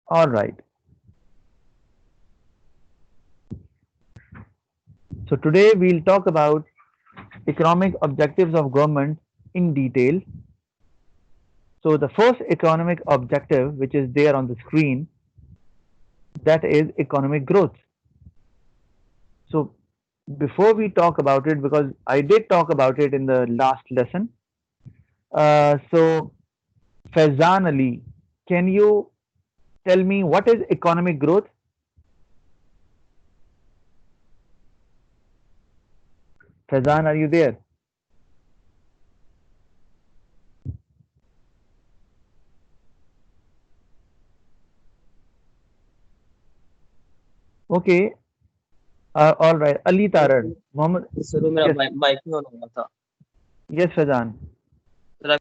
All right. So today we'll talk about economic objectives of government in detail. So the first economic objective, which is there on the screen, that is economic growth. So before we talk about it, because I did talk about it in the last lesson, so Faizan Ali, can you tell me what is economic growth? Faizan, are you there? Okay, all right. Ali sir Tarar, Mohammed, sir वो मेरा yes, mic नहीं on हो रहा था। yes, Faizan. Sir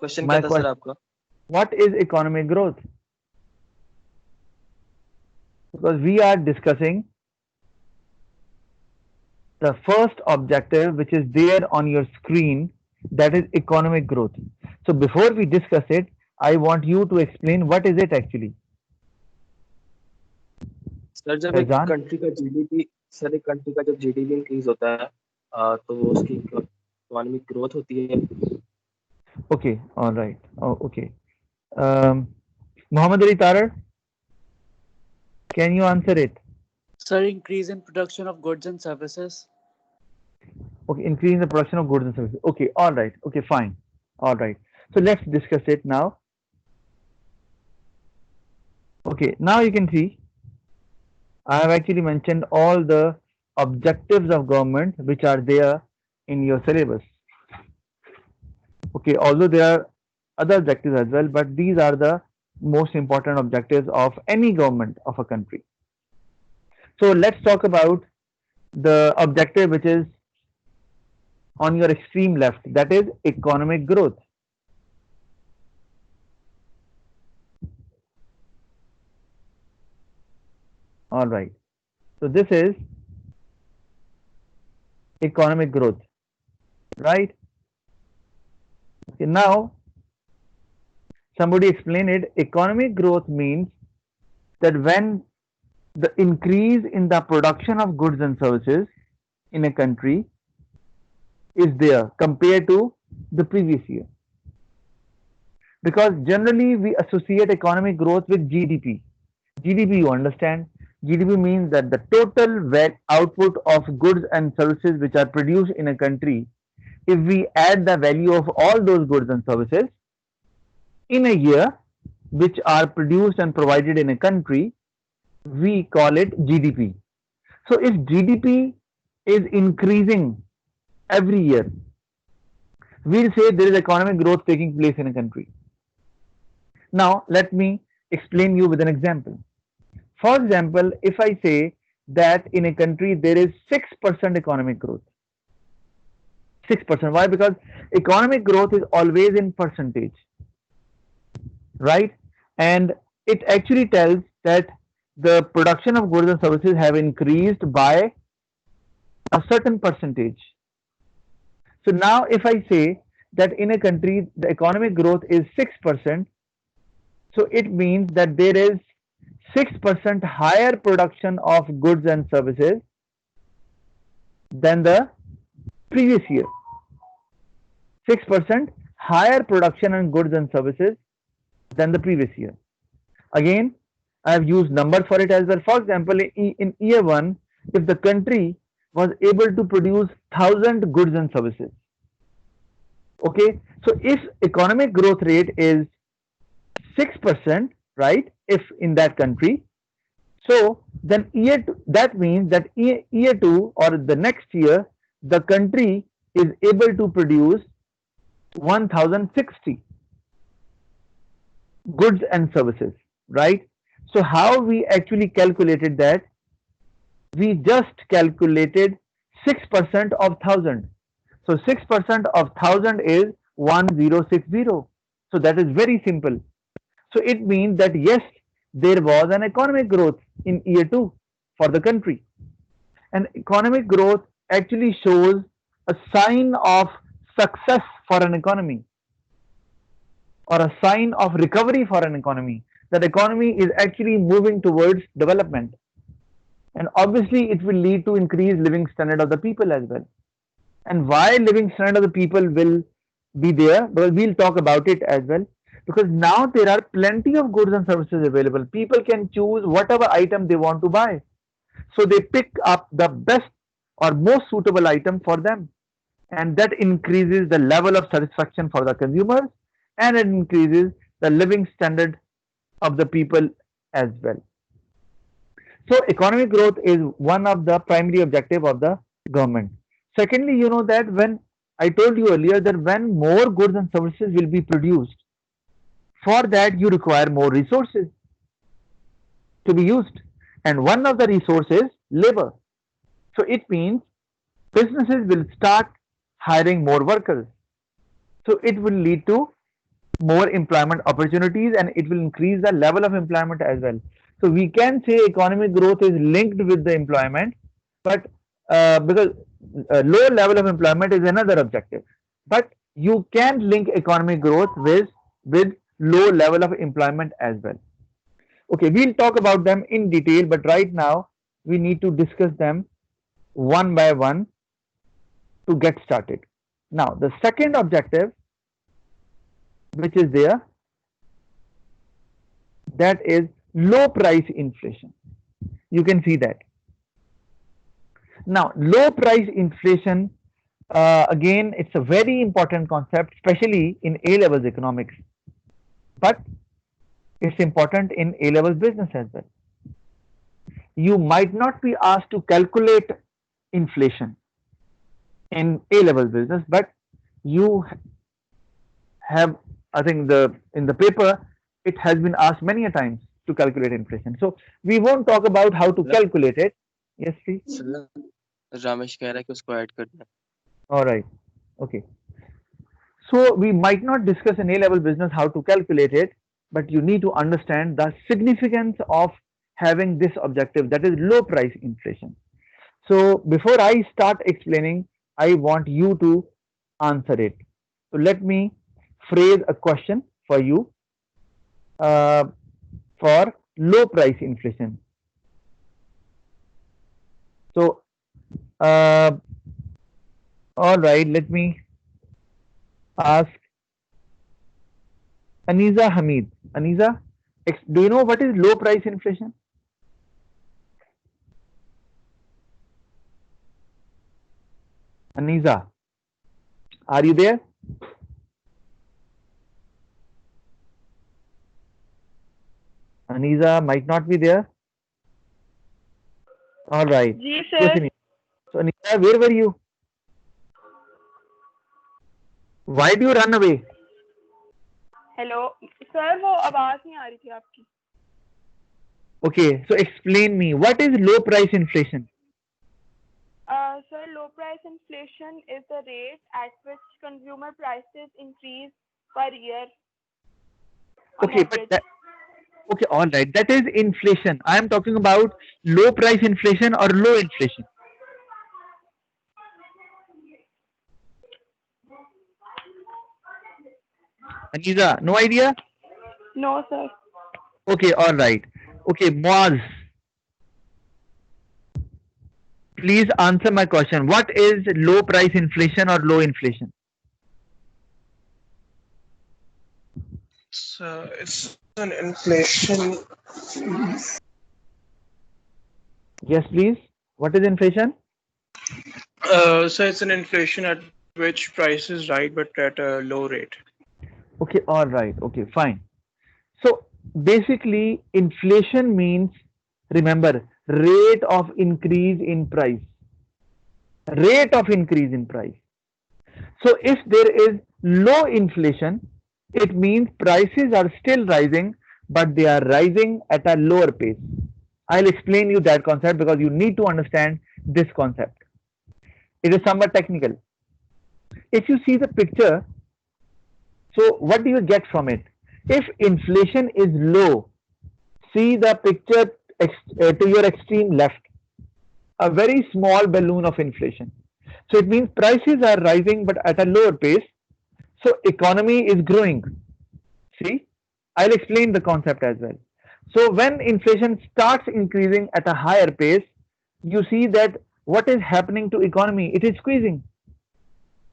question क्या My था sir question: आपका? what is economic growth? Because we are discussing the first objective, which is there on your screen, that is economic growth. So before we discuss it, I want you to explain what is it actually. Sir जब एक Faizan? Country का GDP sir एक country का जब GDP increase होता है तो उसकी इकोनॉमिक ग्रोथ होती है। Okay, all right. Oh, okay. Um, Muhammad Ali Tarar, can you answer it? Sir, increase in production of goods and services. Okay, increasing the production of goods and services. Okay, all right. Okay, fine. All right. So let's discuss it now. Okay, now you can see I have actually mentioned all the objectives of government which are there in your syllabus. Okay, although there are other objectives as well, but these are the most important objectives of any government of a country. So let's talk about the objective which is on your extreme left, that is economic growth. All right. So this is economic growth, right? Okay, now somebody explain it. Economic growth means that when the increase in the production of goods and services in a country is there compared to the previous year. Because generally we associate economic growth with GDP. GDP, you understand? GDP means that the total output of goods and services which are produced in a country, if we add the value of all those goods and services in a year which are produced and provided in a country, we call it GDP. So if GDP is increasing every year, we'll say there is economic growth taking place in a country. Now, let me explain you with an example. For example, if I say that in a country there is 6% economic growth, 6%. Why? Because economic growth is always in percentage, right? And it actually tells that the production of goods and services have increased by a certain percentage. So now if I say that in a country the economic growth is 6%, so it means that there is 6% higher production of goods and services than the previous year. 6% higher production and goods and services than the previous year. Again, I have used numbers for it as well. For example, in year one, if the country was able to produce 1,000 goods and services, okay, so if economic growth rate is 6%, right? If in that country, so then that means that year two or the next year, the country is able to produce 1,060 goods and services, right? So how we actually calculated that? We just calculated 6% of 1,000. So 6% of 1,000 is 1,060. So that is very simple. So it means that yes, there was an economic growth in year two for the country. And economic growth actually shows a sign of success for an economy or a sign of recovery for an economy. that economy is actually moving towards development. And obviously, it will lead to increased living standard of the people as well. And why living standard of the people will be there? Because we'll talk about it as well. Because now there are plenty of goods and services available. People can choose whatever item they want to buy. So they pick up the best or most suitable item for them. And that increases the level of satisfaction for the consumers, and it increases the living standard of the people as well. So economic growth is one of the primary objective of the government. Secondly, you know that when I told you earlier that when more goods and services will be produced, for that you require more resources to be used. And one of the resources, labor. So it means businesses will start hiring more workers. So it will lead to more employment opportunities, and it will increase the level of employment as well. So we can say economic growth is linked with the employment, but because low level of employment is another objective. But you can link economic growth with low level of employment as well. Okay, we'll talk about them in detail, but right now we need to discuss them one by one to get started. Now, the second objective, which is there, that is low price inflation. You can see that. Now, low price inflation, again, it's a very important concept, especially in A-levels economics. But it's important in A-levels business as well. You might not be asked to calculate inflation in A-level business, but you have, I think in the paper, it has been asked many a times to calculate inflation. So we won't talk about how to calculate it. Yes, please. Sir, Ramesh कह रहा है कि उसको add करना है. All right. Okay. So we might not discuss in A-level business how to calculate it, but you need to understand the significance of having this objective, that is low price inflation. So before I start explaining, I want you to answer it. So let me phrase a question for you for low price inflation. So, all right, let me ask Aniza Hamid. Aniza, do you know what is low price inflation? Aniza, are you there? Aniza might not be there. All right. जी sir. Yes, Aniza. So Aniza, where were you? Why do you run away? Hello sir, वो आवाज नहीं आ रही थी आपकी. Okay, so explain me, what is low price inflation? Sir, low price inflation is the rate at which consumer prices increase per year. on Okay, but average. okay, all right, that is inflation. I am talking about low price inflation or low inflation. Aniza, no idea? No sir. Okay, all right. Okay, Moaz, please answer my question. What is low price inflation or low inflation? So it's an inflation. Yes, please. What is inflation? So it's an inflation at which prices rise but at a low rate. Okay, all right. Okay, fine. So basically, inflation means, remember, rate of increase in price. Rate of increase in price. So if there is low inflation, it means prices are still rising, but they are rising at a lower pace. I'll explain you that concept because you need to understand this concept. It is somewhat technical. If you see the picture, so what do you get from it? If inflation is low, see the picture to your extreme left, a very small balloon of inflation. So it means prices are rising but at a lower pace. So economy is growing. See, I'll explain the concept as well. So when inflation starts increasing at a higher pace, you see that what is happening to economy? It is squeezing.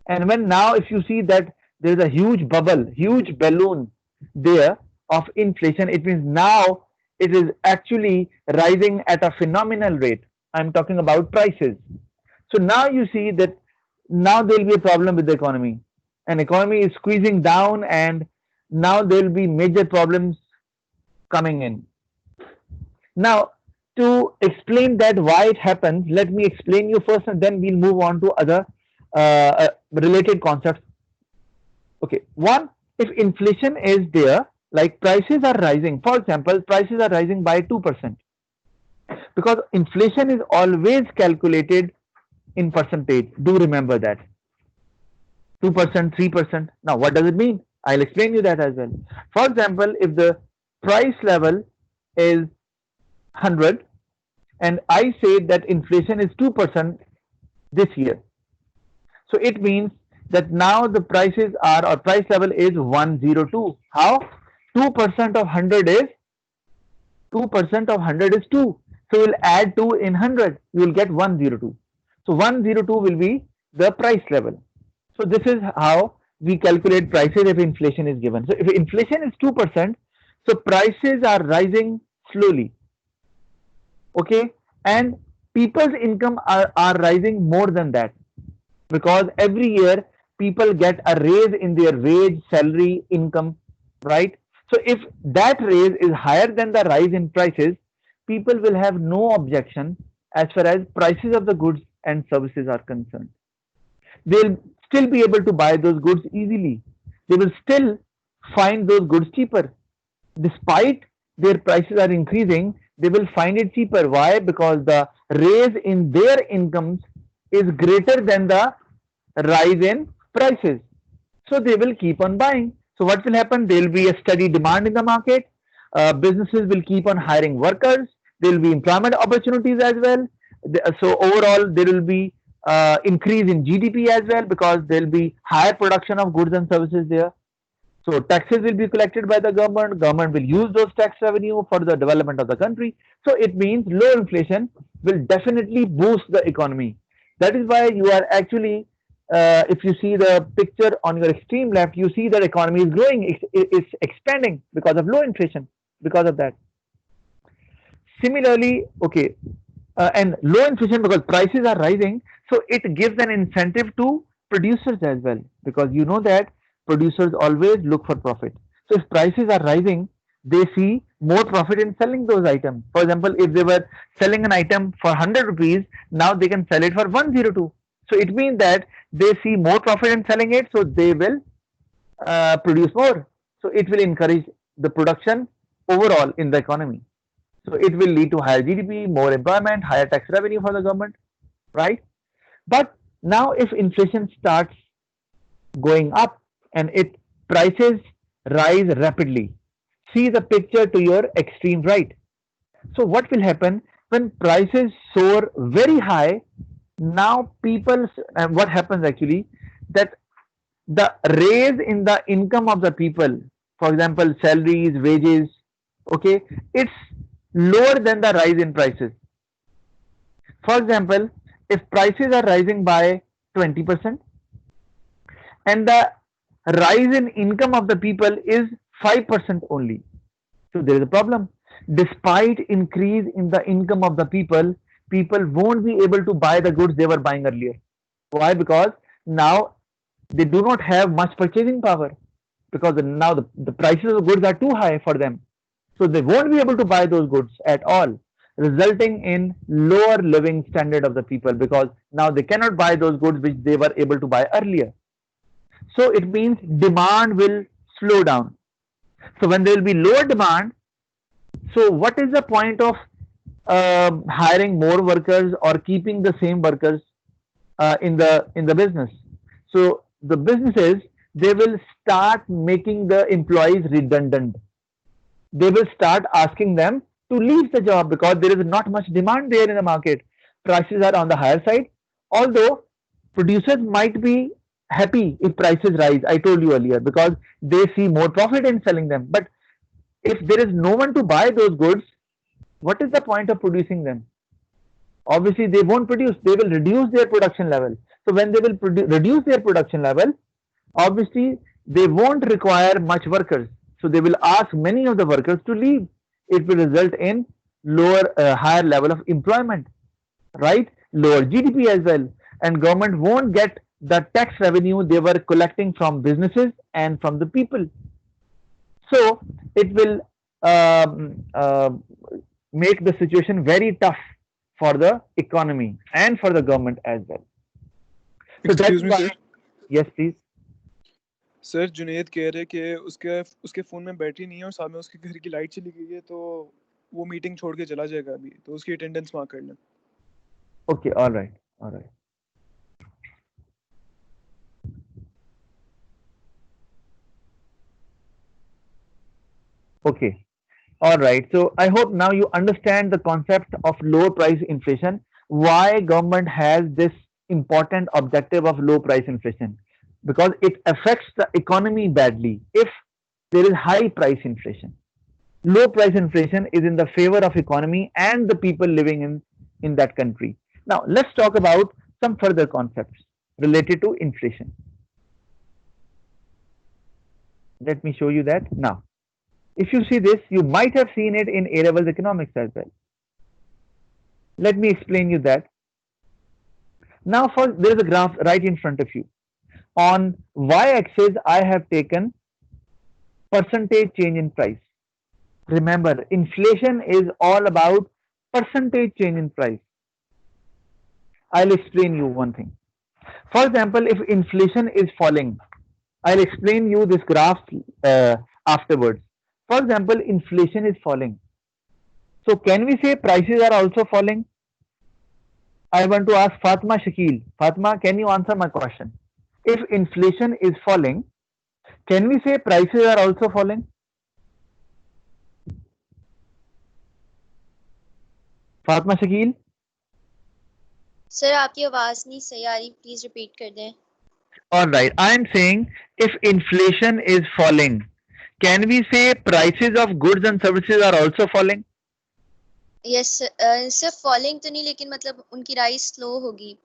And when now if you see that there is a huge bubble, huge balloon there of inflation, it means now it is actually rising at a phenomenal rate. I'm talking about prices. So now you see that now there will be a problem with the economy. And economy is squeezing down, and now there will be major problems coming in. Now, to explain that why it happens, let me explain you first, and then we'll move on to other related concepts. Okay, one, if inflation is there, like prices are rising. For example, prices are rising by 2%, because inflation is always calculated in percentage. Do remember that. 2%, 3%. Now, what does it mean? I'll explain you that as well. For example, if the price level is 100 and I say that inflation is 2% this year, so it means that now the prices are, or price level is 102. How? 2% of 100 is 2% of 100 is 2. So we'll add 2 in 100. You will get 102. So 102 will be the price level. So this is how we calculate prices if inflation is given. So if inflation is 2%, so prices are rising slowly. Okay, and people's income are rising more than that, because every year people get a raise in their wage, salary, income, right? So if that raise is higher than the rise in prices, people will have no objection as far as prices of the goods and services are concerned. They'll still be able to buy those goods easily. They will still find those goods cheaper. Despite their prices are increasing, they will find it cheaper. Why? Because the raise in their incomes is greater than the rise in prices. So they will keep on buying. So what will happen? There will be a steady demand in the market. Businesses will keep on hiring workers. There will be employment opportunities as well. So overall, there will be increase in GDP as well, because there will be higher production of goods and services there. So taxes will be collected by the government. Government will use those tax revenue for the development of the country. So it means low inflation will definitely boost the economy. That is why you are actually, if you see the picture on your extreme left, you see that economy is growing, it's expanding because of low inflation, because of that. Similarly, okay, and low inflation because prices are rising, so it gives an incentive to producers as well, because you know that producers always look for profit. So if prices are rising, they see more profit in selling those items. For example, if they were selling an item for 100 rupees, now they can sell it for 102. So it means that they see more profit in selling it, so they will produce more. So it will encourage the production overall in the economy. So it will lead to higher GDP, more employment, higher tax revenue for the government, right? But now if inflation starts going up and prices rise rapidly, see the picture to your extreme right. So what will happen when prices soar very high? Now and what happens actually, that the raise in the income of the people, for example, salaries, wages, okay, it's lower than the rise in prices. For example, if prices are rising by 20% and the rise in income of the people is 5% only, so there is a problem. Despite increase in the income of the people won't be able to buy the goods they were buying earlier. Why? Because now they do not have much purchasing power, because now the prices of goods are too high for them. So they won't be able to buy those goods at all, resulting in lower living standard of the people, because now they cannot buy those goods which they were able to buy earlier. So it means demand will slow down. So when there will be lower demand, so what is the point of hiring more workers or keeping the same workers in the business? So the businesses, they will start making the employees redundant. They will start asking them to leave the job, because there is not much demand there in the market. Prices are on the higher side, although producers might be happy if prices rise, I told you earlier, because they see more profit in selling them. But If there is no one to buy those goods, what is the point of producing them? Obviously, they won't produce. They will reduce their production level. So when they will reduce their production level, obviously they won't require much workers. So they will ask many of the workers to leave. It will result in higher level of employment, right? Lower GDP as well, and government won't get the tax revenue they were collecting from businesses and from the people. So it will make the situation very tough for the economy and for the government as well. So Excuse that's me, why, sir. yes, please. Sir Junaid कह रहे कि उसके phone में battery नहीं है और साथ में उसके घर की लाइट चली गई है, तो वो मीटिंग छोड़ के चला जाएगा अभी, तो उसकी अटेंडेंस मार्क कर लें. Okay, all right, all right. Okay, all right. So I hope now you understand the concept of low price inflation. Why government has this important objective of low price inflation? Because it affects the economy badly if there is high price inflation. Low price inflation is in the favor of economy and the people living in that country. Now let's talk about some further concepts related to inflation. Let me show you that now. If you see this, you might have seen it in A-levels economics as well. Let me explain you that. Now there is a graph right in front of you. On y-axis, I have taken percentage change in price. Remember, inflation is all about percentage change in price. I'll explain you one thing. For example, if inflation is falling, I'll explain you this graph afterwards. For example, inflation is falling. So can we say prices are also falling? I want to ask Fatma Shakil. Fatma, can you answer my question? If inflation is falling, can we say prices are also falling? Fatma Shakil? Sir आपकी आवाज नहीं सही आ रही, please repeat कर दें. All right, I am saying if inflation is falling, can we say prices of goods and services are also falling? Yes sir, falling तो नहीं, लेकिन मतलब उनकी राइज स्लो होगी.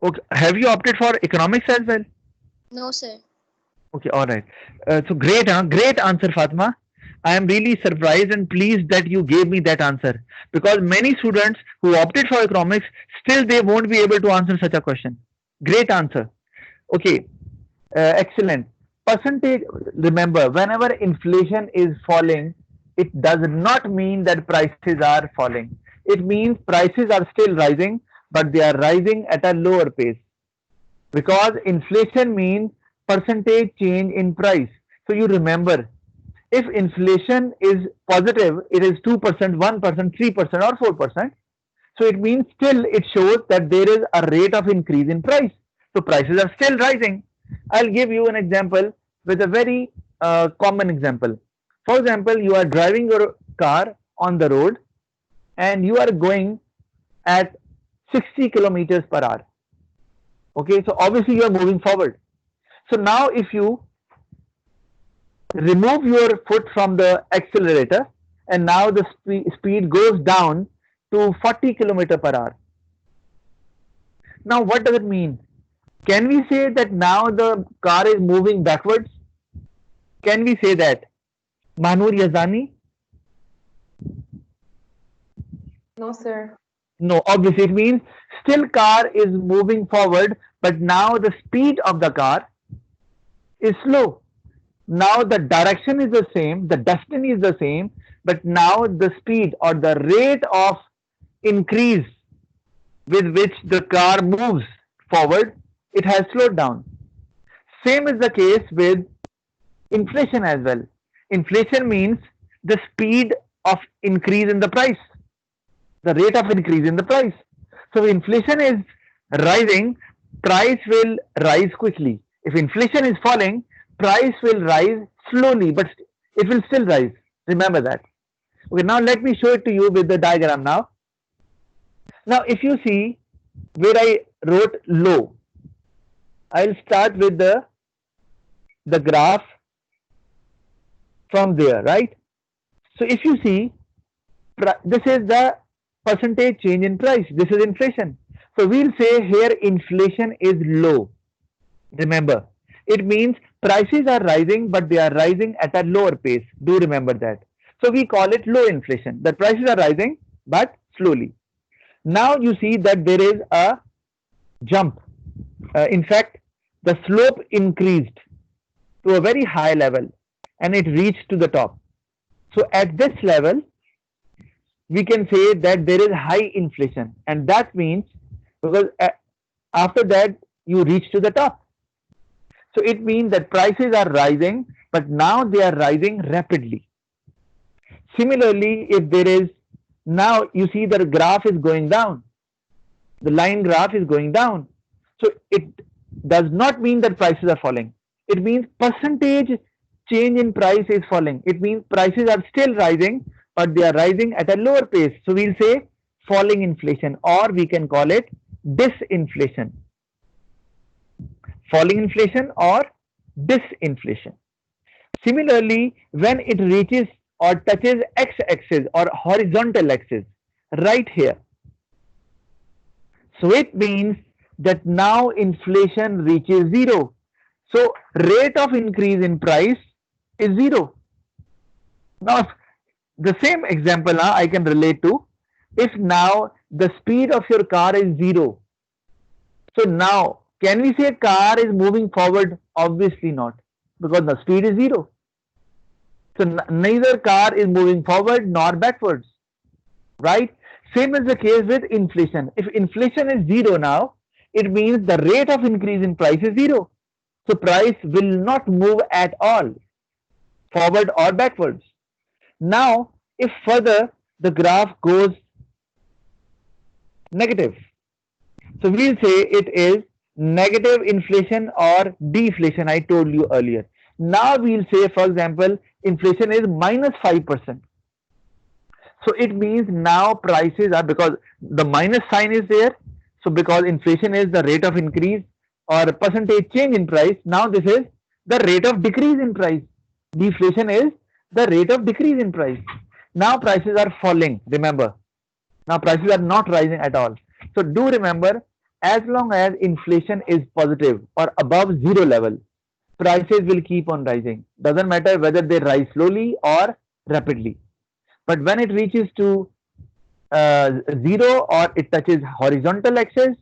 Okay, have you opted for economics as well? No sir. Okay, all right. So great, great answer, Fatma. I am really surprised and pleased that you gave me that answer, because many students who opted for economics, still they won't be able to answer such a question. Great answer. Okay, excellent. Percentage, remember, whenever inflation is falling, it does not mean that prices are falling. It means prices are still rising, but they are rising at a lower pace. Because inflation means percentage change in price. So you remember, if inflation is positive, it is 2%, 1%, 3% or 4%. So it means still it shows that there is a rate of increase in price. So prices are still rising. I'll give you an example with a very common example. For example, you are driving your car on the road and you are going at 60 kilometers per hour. Okay, so obviously you are moving forward. So now if you remove your foot from the accelerator and now the speed goes down to 40 kilometers per hour. Now what does it mean? Can we say that now the car is moving backwards? Can we say that? Manur Yazani? No, sir. No, obviously it means still car is moving forward, but now the speed of the car is slow. Now the direction is the same, the destiny is the same, but now the speed or the rate of increase with which the car moves forward, it has slowed down. Same is the case with inflation as well. Inflation means the speed of increase in the price, the rate of increase in the price. So if inflation is rising, price will rise quickly. If inflation is falling, price will rise slowly, but it will still rise. Remember that. Okay, now let me show it to you with the diagram now. Now if you see where I wrote low, I'll start with the graph from there, right? So if you see, this is the percentage change in price. This is inflation. So we'll say here inflation is low. Remember, it means prices are rising, but they are rising at a lower pace. Do remember that. So we call it low inflation. The prices are rising, but slowly. Now you see that there is a jump. In fact, the slope increased to a very high level and it reached to the top. So at this level, we can say that there is high inflation, and that means because after that you reach to the top. So it means that prices are rising, but now they are rising rapidly. Similarly, if there is, now you see the graph is going down, the line graph is going down. So it does not mean that prices are falling. It means percentage change in price is falling. It means prices are still rising, but they are rising at a lower pace. So we'll say falling inflation, or we can call it disinflation. Falling inflation or disinflation. Similarly, when it reaches or touches x-axis or horizontal axis right here, so it means that now inflation reaches zero. So rate of increase in price is zero. Now the same example now I can relate to, if now the speed of your car is zero. So now can we say car is moving forward? Obviously not, because the speed is zero. So neither car is moving forward nor backwards, right? Same is the case with inflation. If inflation is zero now, it means the rate of increase in price is zero. So price will not move at all, forward or backwards. Now, if further the graph goes negative, so we'll say it is negative inflation or deflation. I told you earlier. Now we'll say, for example, inflation is minus 5%. So it means now prices are, because the minus sign is there. So because inflation is the rate of increase or percentage change in price, now this is the rate of decrease in price. Deflation is the rate of decrease in price. Now prices are falling, remember. Now prices are not rising at all. So do remember, as long as inflation is positive or above zero level, prices will keep on rising. Doesn't matter whether they rise slowly or rapidly. But when it reaches to zero or it touches horizontal axis,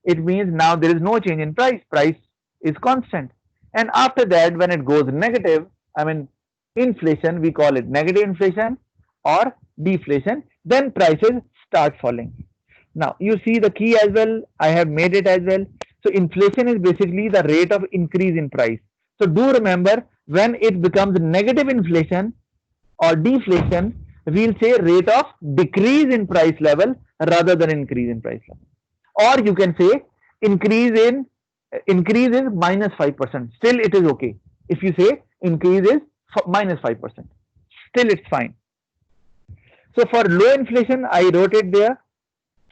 it means now there is no change in price. Price is constant. And after that, when it goes negative, I mean inflation, we call it negative inflation or deflation, then prices start falling. Now you see the key as well. I have made it as well. So inflation is basically the rate of increase in price. So do remember, when it becomes negative inflation or deflation, we'll say rate of decrease in price level rather than increase in price level. Or you can say increase is minus 5%. Still it is okay. If you say increase is minus 5%, still it's fine. So for low inflation, I wrote it there.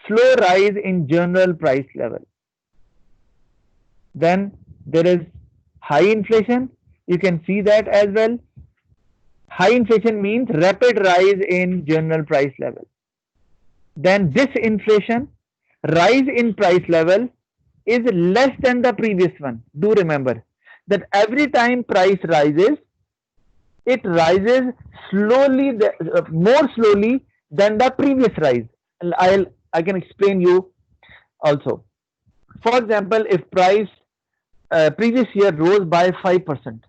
Slow rise in general price level. Then there is high inflation. You can see that as well. High inflation means rapid rise in general price level. Then disinflation, rise in price level is less than the previous one. Do remember that every time price rises, it rises slowly, more slowly than the previous rise. I can explain you also. For example, if price previous year rose by 5%.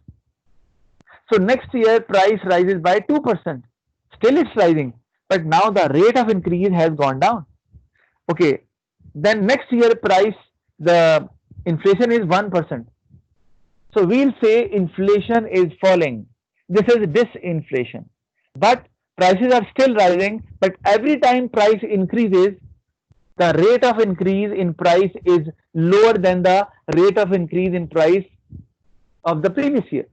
So next year price rises by 2%. Still it's rising, but now the rate of increase has gone down. Okay, then next year price, the inflation is 1%. So we'll say inflation is falling. This is disinflation. But prices are still rising, but every time price increases, the rate of increase in price is lower than the rate of increase in price of the previous year.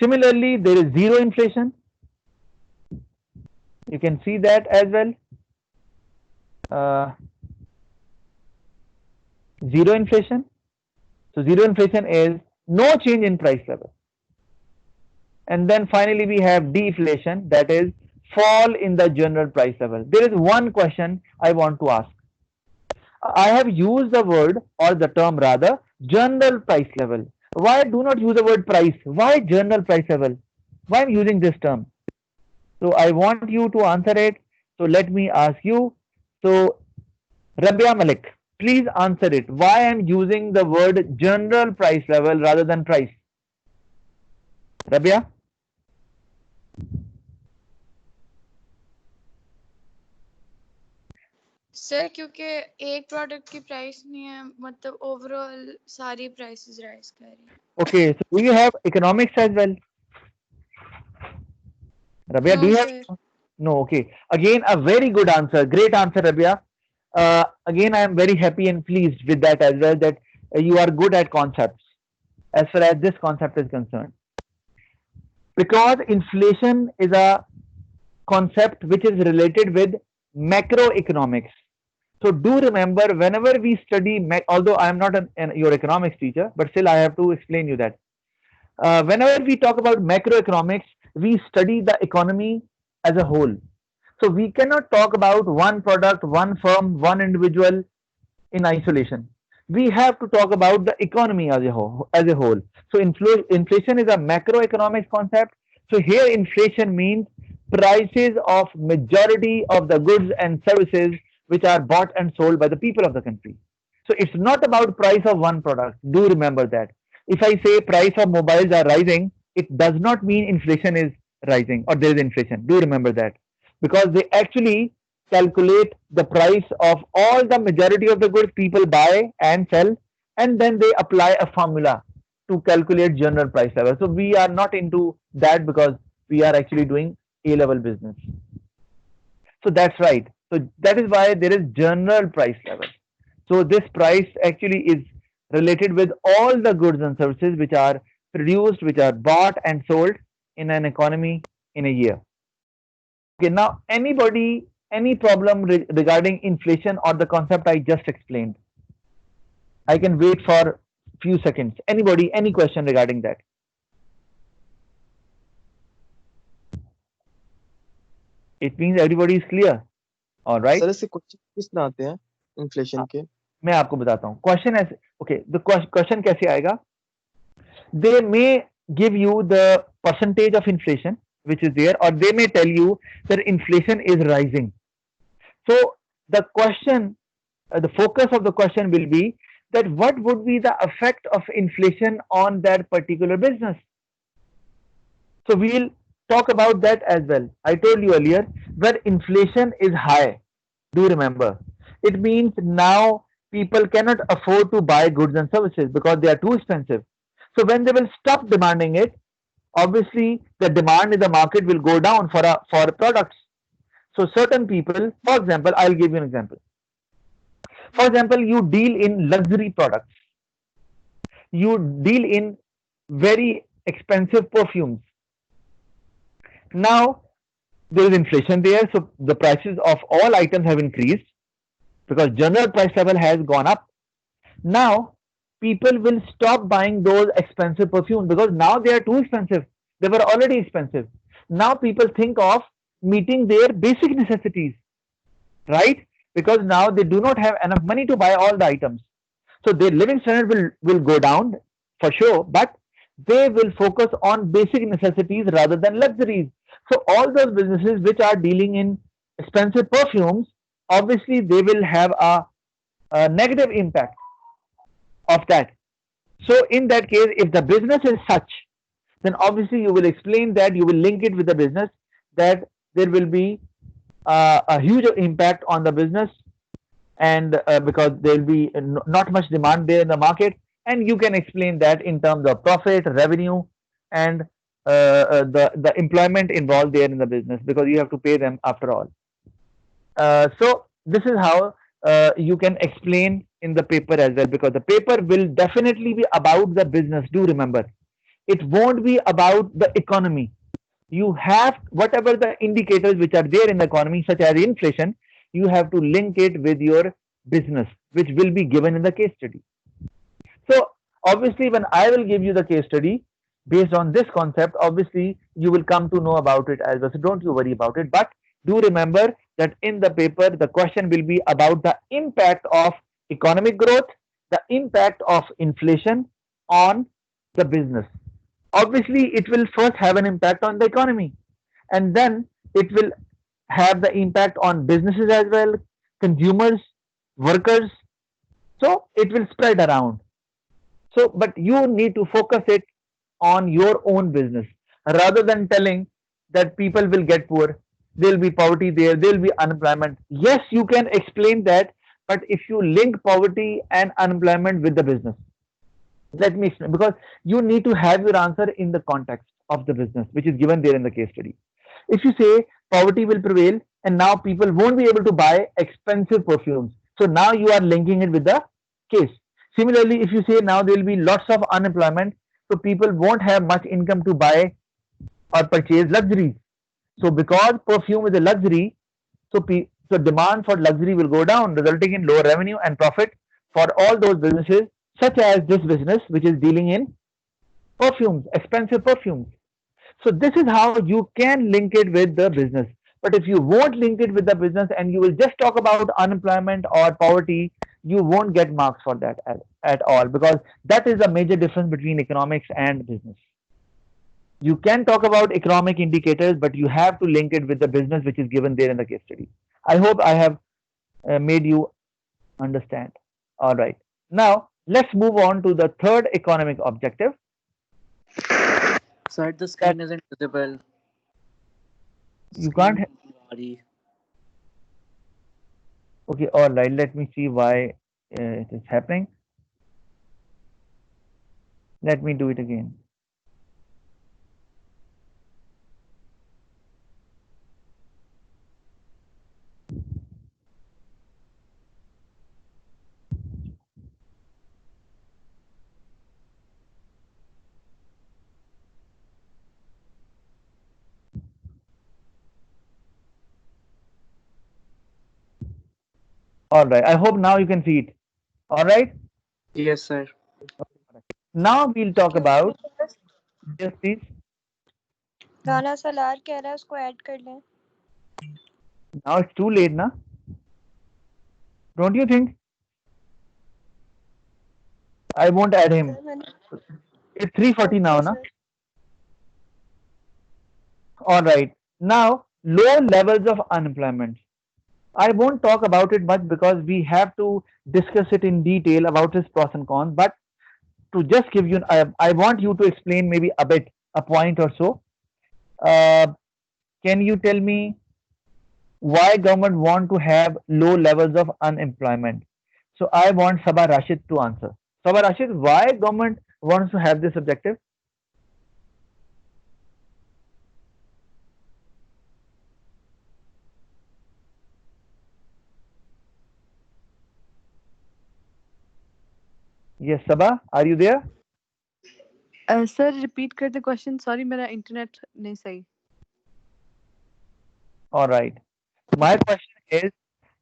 Similarly, there is zero inflation. You can see that as well. Zero inflation. So zero inflation is no change in price level. And then finally we have deflation, that is fall in the general price level. There is one question I want to ask. I have used the word, or the term rather, general price level. Why do not use the word price? Why general price level? Why I'm using this term? So I want you to answer it. So let me ask you. So Rabia Malik, please answer it. Why I'm using the word general price level rather than price? Rabia? Sir क्योंकि एक product की price नहीं है मतलब overall सारी prices rise कर रही है Okay, so do you have economics as well? Rabia, do know you have? Sir No, okay. Again, a very good answer. Great answer, Rabia. Again, I am very happy and pleased with that as well, that you are good at concepts as far as this concept is concerned. Because inflation is a concept which is related with macroeconomics. So do remember, whenever we study, although I am not your economics teacher, but still I have to explain you that. Whenever we talk about macroeconomics, we study the economy as a whole. So we cannot talk about one product, one firm, one individual in isolation. We have to talk about the economy as a whole. So inflation is a macroeconomics concept. So here inflation means prices of majority of the goods and services which are bought and sold by the people of the country. So it's not about price of one product. Do remember that. If I say price of mobiles are rising, it does not mean inflation is rising or there is inflation. Do remember that. Because they actually calculate the price of all the majority of the goods people buy and sell, and then they apply a formula to calculate general price level. So we are not into that because we are actually doing A-level business. So that's right. So that is why there is general price level. So this price actually is related with all the goods and services which are produced, which are bought and sold in an economy in a year. Okay, now anybody, any problem regarding inflation or the concept I just explained? I can wait for few seconds. Anybody, any question regarding that? It means everybody is clear. All right. Sir ऐसे question किस तरह आते हैं inflation के? मैं आपको बताता हूँ क्वेश्चन ऐसे. ओके, द क्वेश्चन कैसे आएगा? They may give you the percentage of inflation which is there, or they may tell you that inflation is rising. So the question, the focus of the question will be that what would be the effect of inflation on that particular business. So we'll talk about that as well. I told you earlier, where inflation is high, do remember, it means now people cannot afford to buy goods and services because they are too expensive. So when they will stop demanding it, obviously the demand in the market will go down for products. So certain people, for example, I'll give you an example. For example, you deal in luxury products. You deal in very expensive perfumes. Now there is inflation there, so the prices of all items have increased because general price level has gone up. Now people will stop buying those expensive perfumes because now they are too expensive. They were already expensive. Now people think of meeting their basic necessities, right? Because now they do not have enough money to buy all the items. So their living standard will go down for sure, but they will focus on basic necessities rather than luxuries. So all those businesses which are dealing in expensive perfumes, obviously they will have a negative impact of that. So in that case, if the business is such, then obviously you will explain that, you will link it with the business, that there will be a huge impact on the business, and because there will be not much demand there in the market, and you can explain that in terms of profit, revenue, and the employment involved there in the business, because you have to pay them after all. So this is how you can explain in the paper as well, because the paper will definitely be about the business. Do remember, it won't be about the economy. You have whatever the indicators which are there in the economy, such as inflation, you have to link it with your business, which will be given in the case study. So obviously when I will give you the case study, based on this concept, obviously you will come to know about it as well. So don't you worry about it. But do remember that in the paper, the question will be about the impact of economic growth, the impact of inflation on the business. Obviously, it will first have an impact on the economy, and then it will have the impact on businesses as well, consumers, workers. So it will spread around. So, but you need to focus it on your own business rather than telling that people will get poor, there will be poverty there, there will be unemployment. Yes, you can explain that, but if you link poverty and unemployment with the business, let me explain, because you need to have your answer in the context of the business, which is given there in the case study. If you say poverty will prevail and now people won't be able to buy expensive perfumes, so now you are linking it with the case. Similarly, if you say now there will be lots of unemployment, so people won't have much income to buy or purchase luxuries. So because perfume is a luxury, so demand for luxury will go down, resulting in lower revenue and profit for all those businesses, such as this business, which is dealing in perfumes, expensive perfumes. So this is how you can link it with the business. But if you won't link it with the business and you will just talk about unemployment or poverty, you won't get marks for that at all, because that is a major difference between economics and business. You can talk about economic indicators, but you have to link it with the business which is given there in the case study. I hope I have made you understand. All right. Now, let's move on to the third economic objective. Sir, the screen isn't visible. You can't. Sorry. Okay, all right. Let me see why it is happening. Let me do it again. All right. I hope now you can see it. All right. Yes, sir. Now we'll talk about. Yes, please. गाना सलार कह रहा है उसको add कर लें. Now it's too late, na? Don't you think? I won't add him. It's 3:40 now, na? All right. Now, low levels of unemployment. I won't talk about it much because we have to discuss it in detail about its pros and cons. But to just give you, I want you to explain maybe a bit, a point or so. Can you tell me why government want to have low levels of unemployment? So I want Sabah Rashid to answer. Sabah Rashid, why government wants to have this objective? Yes, Sabah, are you there? Sir, repeat कर the question. Sorry, मेरा internet नहीं सही. All right. My question is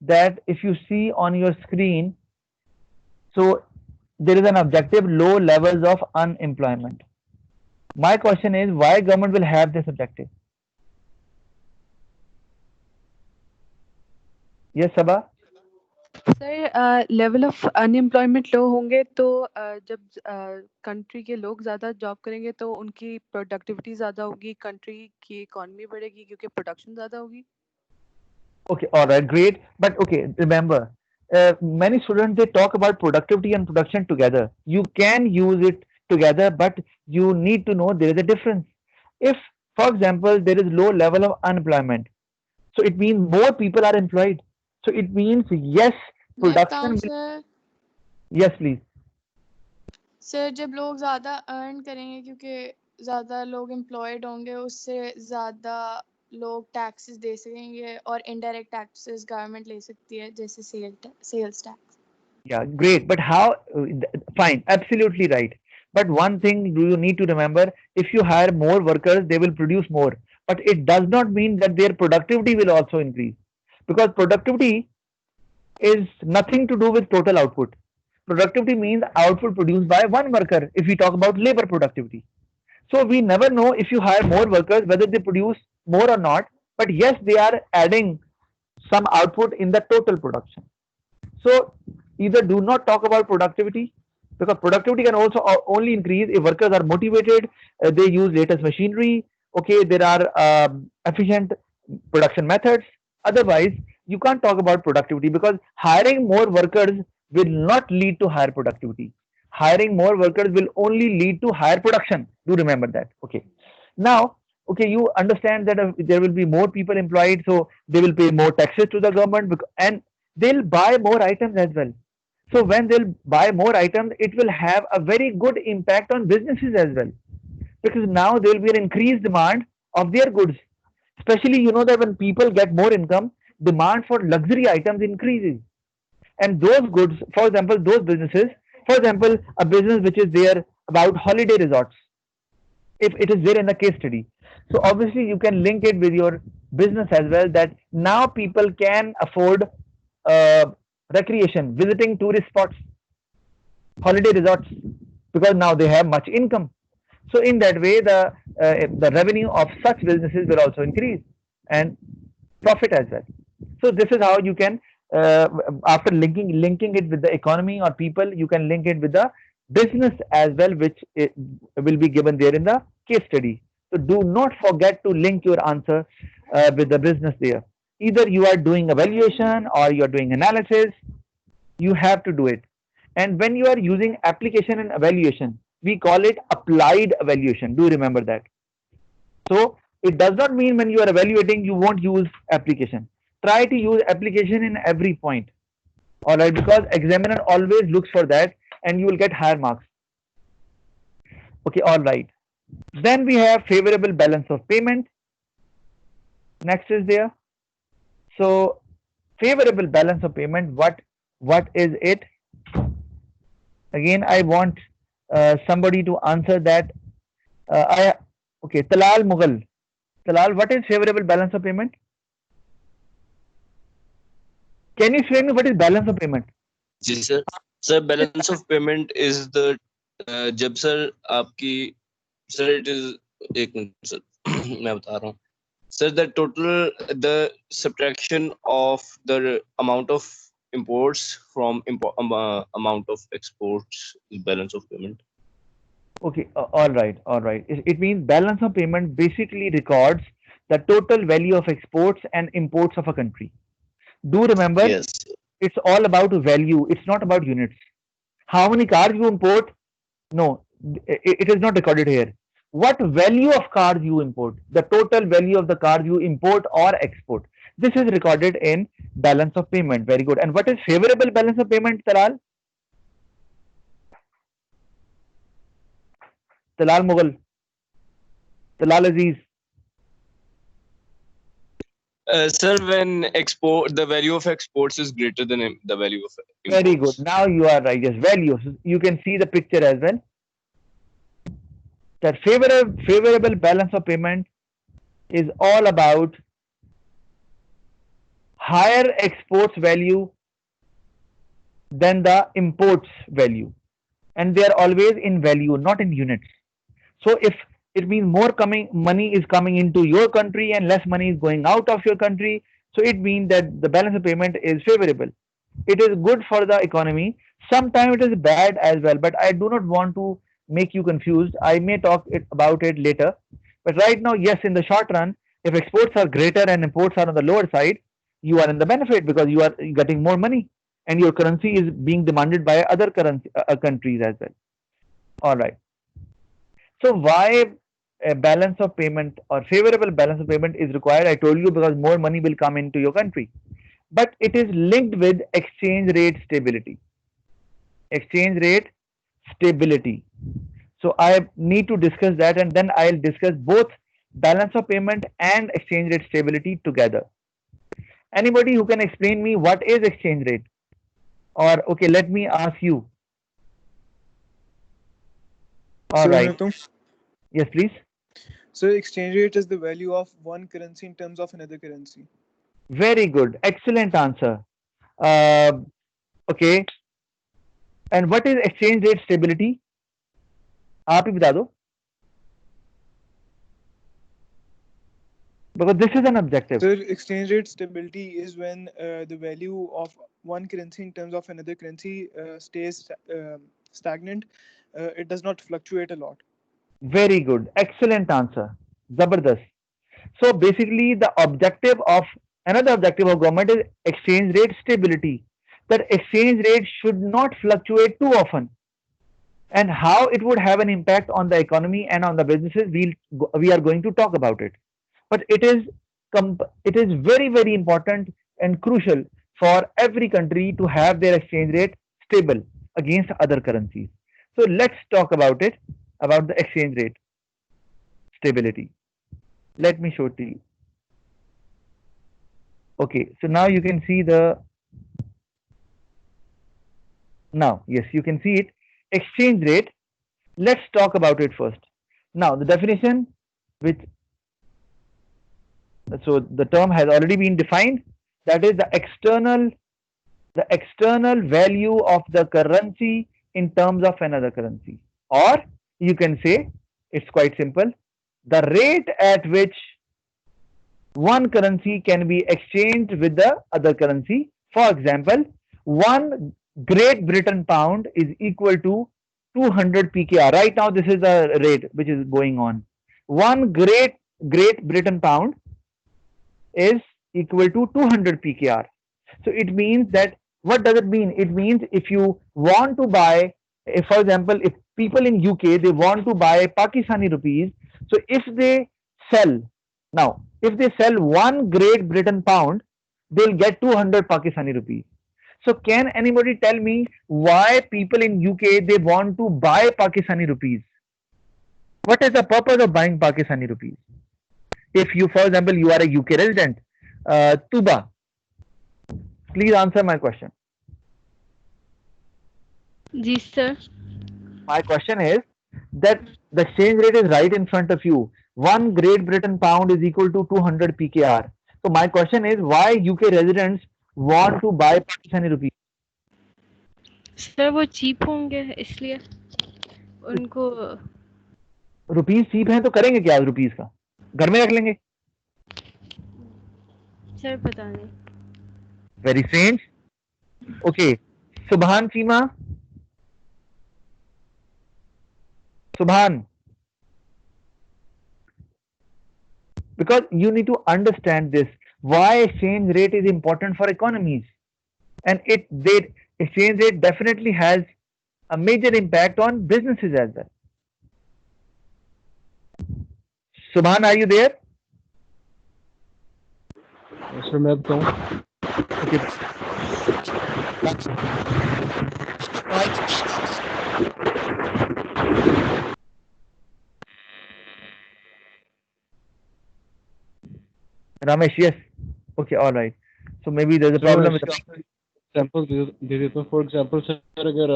that if you see on your screen, so there is an objective low levels of unemployment. My question is why government will have this objective? Yes, Sabah? Sir level of unemployment low होंगे तो जब country के लोग ज़्यादा job करेंगे तो उनकी productivity ज़्यादा होगी, कंट्री की इकोनॉमी बढ़ेगी क्योंकि प्रोडक्शन ज़्यादा होगी. Okay, all right, great. But okay, remember, many students, they talk about productivity and production together. You can use it together, but you need to know there is a difference. If, for example, there is low level of unemployment, so it means more people are employed. So it means yes, production. Sir Yes, please. Sir जब लोग ज़्यादा earn करेंगे क्योंकि ज़्यादा लोग employed होंगे उससे ज़्यादा लोग टैक्सेस दे सकेंगे और इनडायरेक्ट टैक्सेस गवर्नमेंट ले सकती है जैसे sales tax. Yeah, great. But how? Fine, absolutely right. But one thing do you need to remember: if you hire more workers, they will produce more. But it does not mean that their productivity will also increase, because productivity is nothing to do with total output. Productivity means output produced by one worker. If we talk about labor productivity, So we never know if you hire more workers whether they produce more or not. But yes, they are adding some output in the total production. So either do not talk about productivity, because productivity can also only increase if workers are motivated, they use latest machinery, okay, there are efficient production methods. Otherwise, you can't talk about productivity, because hiring more workers will not lead to higher productivity. Hiring more workers will only lead to higher production. Do remember that. Okay. Now, okay, you understand that there will be more people employed, so they will pay more taxes to the government, and they'll buy more items as well. So when they'll buy more items, it will have a very good impact on businesses as well, because now there will be an increased demand of their goods. Especially, you know that when people get more income, demand for luxury items increases. And those goods, for example, those businesses, for example, a business which is there about holiday resorts, if it is there in the case study. So obviously you can link it with your business as well, that now people can afford uh, recreation, visiting tourist spots, holiday resorts, because now they have much income. So in that way, the revenue of such businesses will also increase, and profit as well. So this is how you can, after linking it with the economy or people, you can link it with the business as well, which will be given there in the case study. So do not forget to link your answer with the business there. Either you are doing evaluation or you are doing analysis, you have to do it. And when you are using application and evaluation, we call it applied evaluation. Do remember that. So it does not mean when you are evaluating, you won't use application. Try to use application in every point. All right, because examiner always looks for that, and you will get higher marks. Okay, all right. Then we have favorable balance of payment. Next is there. So favorable balance of payment, what is it? Again, I want somebody to answer that. Okay, Talal Mughal. Talal, what is favorable balance of payment? Can you explain me what is balance of payment? जी sir. Sir balance of payment is the जब sir आपकी sir it is एक मिनट sir मैं बता रहा हूँ sir the total the subtraction of the amount of imports from amount of exports is balance of payment. Okay, all right, all right. It means balance of payment basically records the total value of exports and imports of a country. Do remember, Yes. It's all about value. It's not about units. How many cars you import? No, it is not recorded here. What value of cars you import? The total value of the cars you import or export. This is recorded in balance of payment. Very good. And what is favorable balance of payment, Talal? Talal Mughal. Talal Aziz. Sir, when the value of exports is greater than the value of imports. Very good. Now you are right. Yes, value. You can see the picture as well. That favorable balance of payment is all about higher exports value than the imports value, and they are always in value, not in units. So if it means more money is coming into your country and less money is going out of your country, so it means that the balance of payment is favorable. It is good for the economy. Sometimes it is bad as well, but I do not want to make you confused. I may talk about it later. But right now, yes, in the short run, if exports are greater and imports are on the lower side, you are in the benefit because you are getting more money and your currency is being demanded by other countries as well. All right. So why a balance of payment or favorable balance of payment is required? I told you, because more money will come into your country. But it is linked with exchange rate stability. Exchange rate stability. So I need to discuss that, and then I'll discuss both balance of payment and exchange rate stability together. Anybody who can explain me what is exchange rate? Or okay, let me ask you. All right. Yes, please. So exchange rate is the value of one currency in terms of another currency. Very good. Excellent answer. Okay. And what is exchange rate stability? आप ही बता दो. Because this is an objective. Sir, exchange rate stability is when the value of one currency in terms of another currency stays stagnant. It does not fluctuate a lot. Very good. Excellent answer. Zabardast. So basically the objective of another objective of government is exchange rate stability. That exchange rate should not fluctuate too often. And how it would have an impact on the economy and on the businesses, we are going to talk about it. But it is very, very important and crucial for every country to have their exchange rate stable against other currencies. So let's talk about it, about the exchange rate stability. Let me show it to you. Okay, so now you can see now, yes, you can see it. Exchange rate. Let's talk about it first. Now, the definition, so the term has already been defined. That is the external value of the currency in terms of another currency. Or you can say, it's quite simple, the rate at which one currency can be exchanged with the other currency. For example, one Great Britain pound is equal to 200 PKR. Right now, this is the rate which is going on. One Great Britain pound is equal to 200 PKR. So it means that, what does it mean? It means if you want to buy, if for example, if people in UK, they want to buy Pakistani rupees, so if they sell, now, if they sell one Great Britain pound, they'll get 200 Pakistani rupees. So can anybody tell me why people in UK, they want to buy Pakistani rupees? What is the purpose of buying Pakistani rupees? If you, for example, you are a UK resident, Tuba, please answer my question. Yes, sir. My question is that the exchange rate is right in front of you. One Great Britain pound is equal to 200 PKR. So my question is, why UK residents want to buy Pakistani rupees? Sir वो cheap होंगे इसलिए उनको rupees cheap हैं तो करेंगे क्या rupees का? घर में रख लेंगे? सर पता नहीं. Very strange. Okay, Subhan Chima. Subhan. Because you need to understand this. Why exchange rate is important for economies, and exchange rate definitely has a major impact on businesses as well. Subhan, are you there? Sir, मैं बताऊं? Okay. Ramesh, yes. Okay, all right. So maybe there's a problem with example दे देता हूँ. For example, sir अगर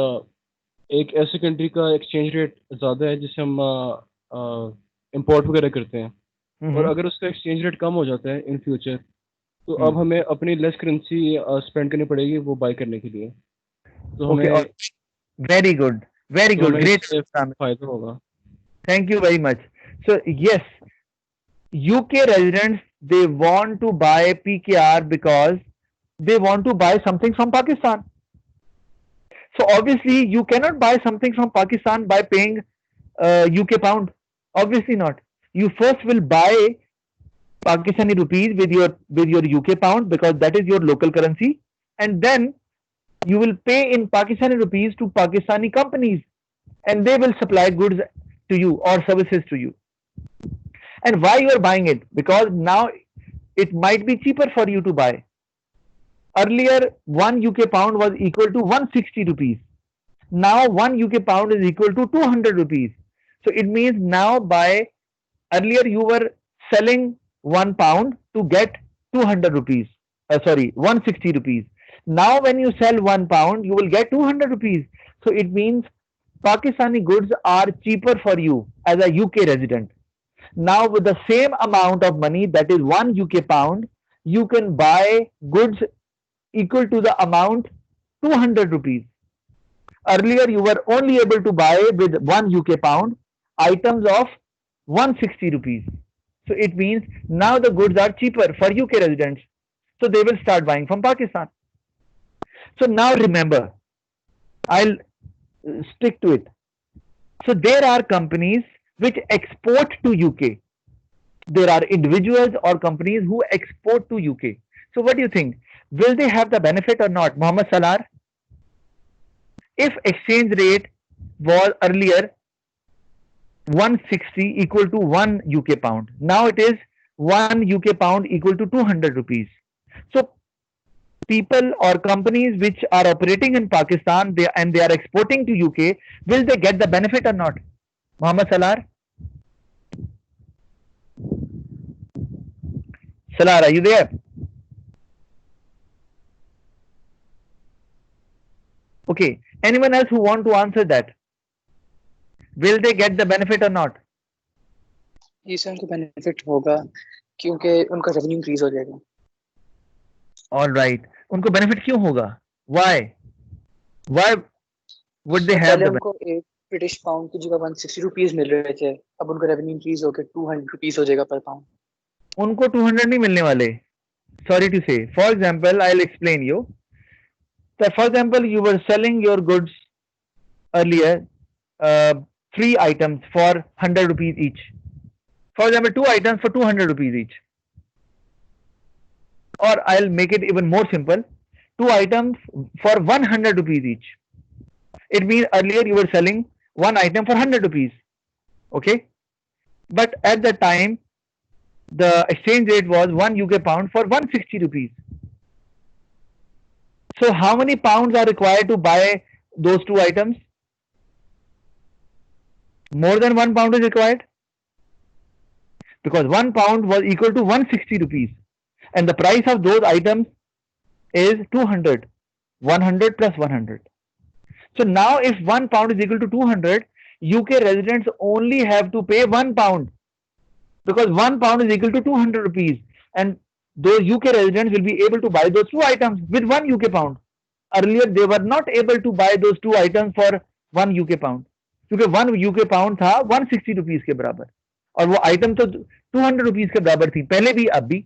एक ऐसी country का exchange rate ज़्यादा है जिसे हम इंपोर्ट वगैरह करते हैं और अगर उसका एक्सचेंज रेट कम हो जाता है इन फ्यूचर, तो अब हमें अपनी लेस करेंसी स्पेंड करनी पड़ेगी वो बाय करने के लिए. तो हमें वेरी गुड ग्रेट फायदा होगा. Thank you very much. So yes, UK residents, they want to buy PKR because they want to buy something from Pakistan. So obviously you cannot buy something from Pakistan by paying UK pound. Obviously not. You first will buy Pakistani rupees with your UK pound because that is your local currency, and then you will pay in Pakistani rupees to Pakistani companies, and they will supply goods to you or services to you. And why you are buying it? Because now it might be cheaper for you to buy. Earlier, 1 UK pound was equal to 160 rupees. Now 1 UK pound is equal to 200 rupees. So it means now earlier you were selling 1 pound to get 200 rupees. 160 rupees. Now when you sell 1 pound, you will get 200 rupees. So it means Pakistani goods are cheaper for you as a UK resident. Now with the same amount of money, that is 1 UK pound, you can buy goods equal to the amount 200 rupees. Earlier you were only able to buy with 1 UK pound items of 160 rupees. So it means now the goods are cheaper for UK residents. So they will start buying from Pakistan. So now remember, I'll stick to it. So there are companies which export to UK. There are individuals or companies who export to UK. So what do you think? Will they have the benefit or not? Mohammed Salar? If exchange rate was earlier 160 equal to 1 UK pound, now it is 1 UK pound equal to 200 rupees. So people or companies which are operating in Pakistan and they are exporting to UK, will they get the benefit or not? Mohammed Salar? Salar, are you there? Okay. Anyone else who want to answer that? Will they get the benefit or not? जी sir उनको benefit होगा क्योंकि उनका revenue increase हो जाएगा. All right. उनको benefit क्यों होगा? Why? Why would they have पहले the benefit? उनको एक ब्रिटिश पाउंड की जगह 160 रुपीस मिल रहे थे, अब उनका रेवेन्यू इंक्रीज होकर 200 रुपीस हो जाएगा पर पाउंड. उनको 200 नहीं मिलने वाले. Sorry to say. For example, I'll explain you. So for example, you were selling your goods earlier, 3 items for 100 rupees each. For example, 2 items for 200 rupees each. Or I'll make it even more simple. 2 items for 100 rupees each. It means earlier you were selling 1 item for 100 rupees. Okay? But at the time, the exchange rate was 1 UK pound for 160 rupees. So how many pounds are required to buy those 2 items? More than 1 pound is required. Because 1 pound was equal to 160 rupees. And the price of those items is 200. 100 plus 100. So now if 1 pound is equal to 200, UK residents only have to pay 1 pound. Because 1 pound is equal to 200 rupees. And those UK residents will be able to buy those 2 items with 1 UK pound. Earlier they were not able to buy those 2 items for 1 UK pound. क्योंकि 1 UK pound था 160 rupees के बराबर और वो item तो 200 rupees के बराबर थी पहले भी अब भी.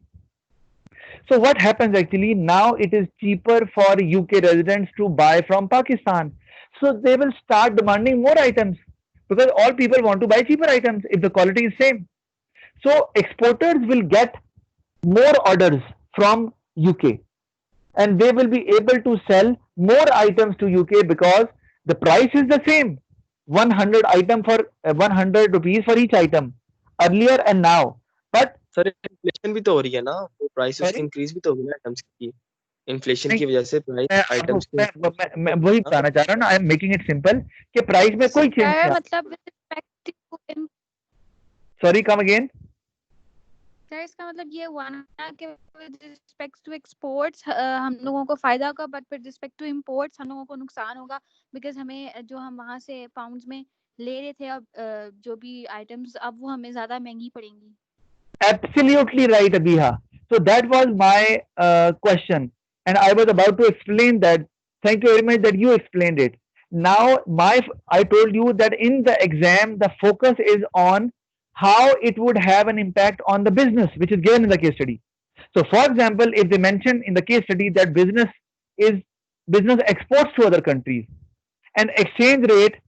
So what happens actually now it is cheaper for UK residents to buy from Pakistan. So they will start demanding more items because all people want to buy cheaper items if the quality is same. So exporters will get more orders from UK and they will be able to sell more items to UK because the price is the same. 100 item for 100 rupees for each item earlier and now. But sir inflation भी तो हो रही है ना, वो prices की increase भी तो होगी ना आइटम्स की, इन्फ्लेशन की वजह से प्राइस आइटम्स मैं वही बताना चाह रहा हूँ ना. I am making it simple कि प्राइस में कोई चेंज नहीं. मतलब सॉरी कम अगेन. सर इसका मतलब ये हुआ ना कि विद रिस्पेक्ट टू एक्सपोर्ट्स हम लोगों को फायदा होगा but with respect to imports हम लोगों को नुकसान होगा बिकॉज हमें जो हम वहां से पाउंड्स में ले रहे थे अब जो भी आइटम्स अब वो हमें ज्यादा महंगी पड़ेंगी. Absolutely right, Abiha. So that was my question and I was about to explain that. Thank you very much that you explained it. Now I told you that in the exam the focus is on how it would have an impact on the business which is given in the case study. So for example, if they mention in the case study that business exports to other countries and exchange rate,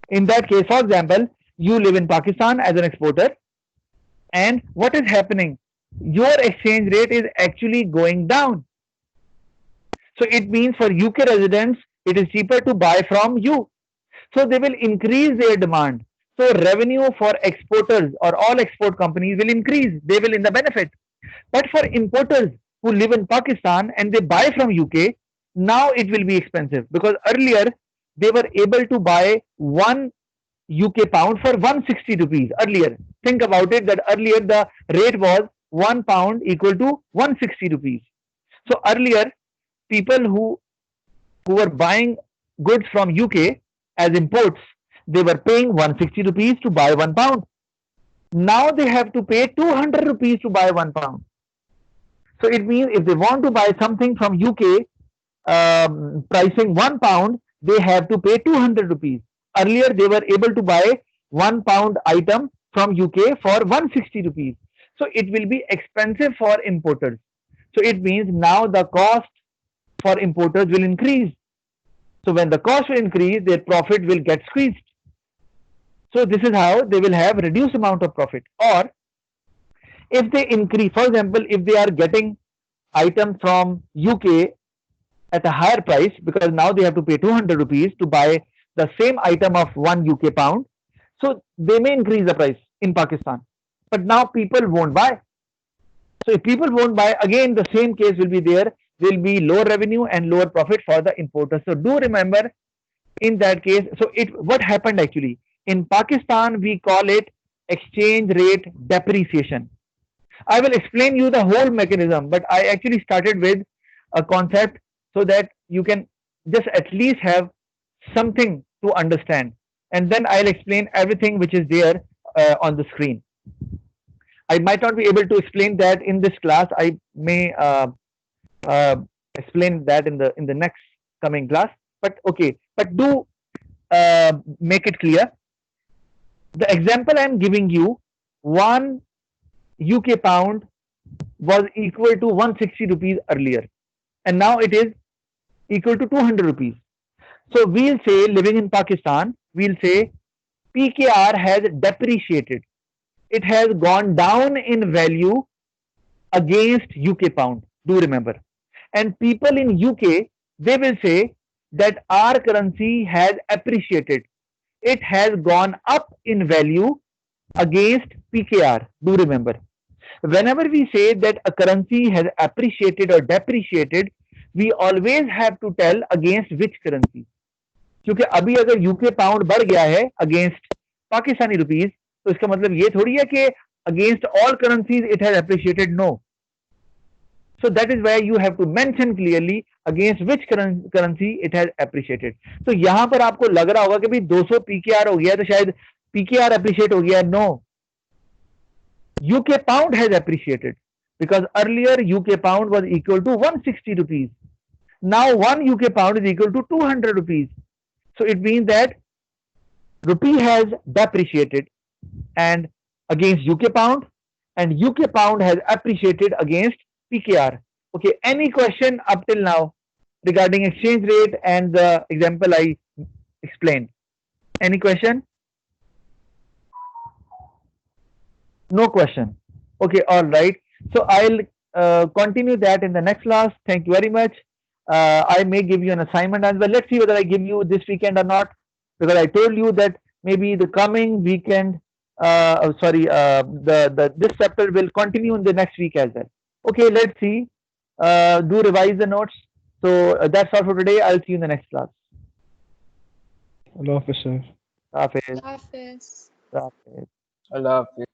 in that case, for example, you live in Pakistan as an exporter and what is happening? Your exchange rate is actually going down. So it means for UK residents, it is cheaper to buy from you. So they will increase their demand. So revenue for exporters or all export companies will increase. They will in the benefit. But for importers who live in Pakistan and they buy from UK, now it will be expensive because earlier they were able to buy 1 UK pound for 160 rupees. Earlier, think about it that earlier the rate was 1 pound equal to 160 rupees. So earlier people who were buying goods from UK as imports, they were paying 160 rupees to buy 1 pound. Now they have to pay 200 rupees to buy 1 pound. So it means if they want to buy something from UK pricing 1 pound, they have to pay 200 rupees. Earlier they were able to buy 1 pound item from UK for 160 rupees. So it will be expensive for importers. So it means now the cost for importers will increase. So when the cost will increase, their profit will get squeezed. So this is how they will have reduced amount of profit. Or if they increase, for example, if they are getting items from UK at a higher price, because now they have to pay 200 rupees to buy the same item of 1 UK pound, so they may increase the price in Pakistan. But now people won't buy. So if people won't buy, again the same case will be there. There will be lower revenue and lower profit for the importers. So do remember, in that case, so what happened actually in Pakistan, we call it exchange rate depreciation. I will explain you the whole mechanism, but I actually started with a concept so that you can just at least have something to understand, and then I'll explain everything which is there on the screen. I might not be able to explain that in this class. I may explain that in the next coming class. But okay, but do make it clear. The example I'm giving you, 1 UK pound was equal to 160 rupees earlier, and now it is equal to 200 rupees. So we'll say, living in Pakistan, we'll say PKR has depreciated. It has gone down in value against UK pound. Do remember. And people in UK, they will say that our currency has appreciated. It has gone up in value against PKR. Do remember. Whenever we say that a currency has appreciated or depreciated, we always have to tell against which currency. क्योंकि अभी अगर UK pound बढ़ गया है against Pakistani rupees, तो इसका मतलब ये थोड़ी है कि against all currencies it has appreciated. No. So that is why you have to mention clearly against which currency it has appreciated. तो यहां पर आपको लग रहा होगा कि भाई 200 PKR हो गया तो शायद PKR appreciate हो गया. No. UK pound has appreciated because earlier UK pound was equal to 160 rupees. Now 1 UK pound is equal to 200 rupees. So it means that rupee has depreciated and against UK pound, and UK pound has appreciated against PKR. Okay, any question up till now regarding exchange rate and the example I explained? Any question? No question. Okay, all right. So I'll continue that in the next class. Thank you very much. I may give you an assignment as well. Let's see whether I give you this weekend or not, because I told you that maybe the coming weekend, this chapter will continue in the next week as well. Okay, let's see. Do revise the notes. So that's all for today. I'll see you in the next class. Allah Hafiz, sir. Hafiz. Hafiz. Hafiz. Allah Hafiz.